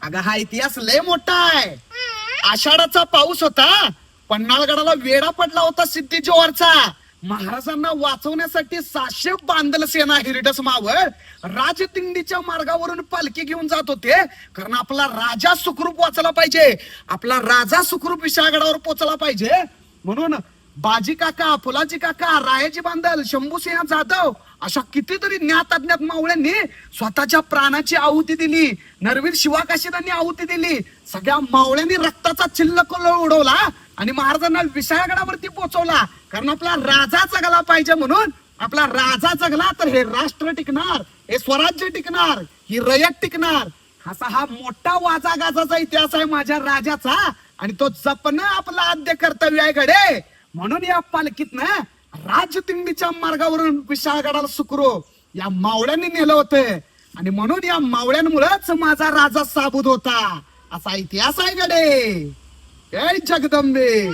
अगं हा इतिहास लय मोठा आहे. आषाढाचा पाऊस होता, पन्हाळगडाला वेढा पडला होता सिद्धी जोहरचा. महाराजांना वाचवण्यासाठी 600 बांधल सेना हिरडस मावळ राजदिंडीच्या मार्गावरून पालखी घेऊन जात होते. कारण आपला राजा सुखरूप वाचला पाहिजे, आपला राजा सुखरूप विशाळगडावर पोहोचला पाहिजे. म्हणून बाजी काका, फुलाजी काका, रायाजी बांधल, शंभूसिंह जाधव अशा कितीतरी ज्ञात अज्ञात मावळ्यांनी स्वतःच्या प्राणाची आहुती दिली. नरवीर शिवाकाशीदांनी आहुती दिली. सगळ्या मावळ्यांनी रक्ताचा चिल्लकोल उडवला आणि महाराजांना विशाळगडावरती पोहोचवला. कारण आपला राजा जगला पाहिजे. म्हणून आपला राजा जगला तर हे राष्ट्र टिकणार, हे स्वराज्य टिकणार, ही रयत टिकणार. असा हा मोठा वाजा गाजाचा इतिहास आहे माझ्या राजाचा आणि तो जपणं आपलं आद्य कर्तव्य आहे गडे. म्हणून या पालखीतनं राजदिंडीच्या मार्गावरून विशाळगडाला सुखरूप या मावळ्यांनी नेलं होतं आणि म्हणून या मावळ्यांमुळेच माझा राजा साबूत होता. असा इतिहास आहे गडे. जय जगदंबे.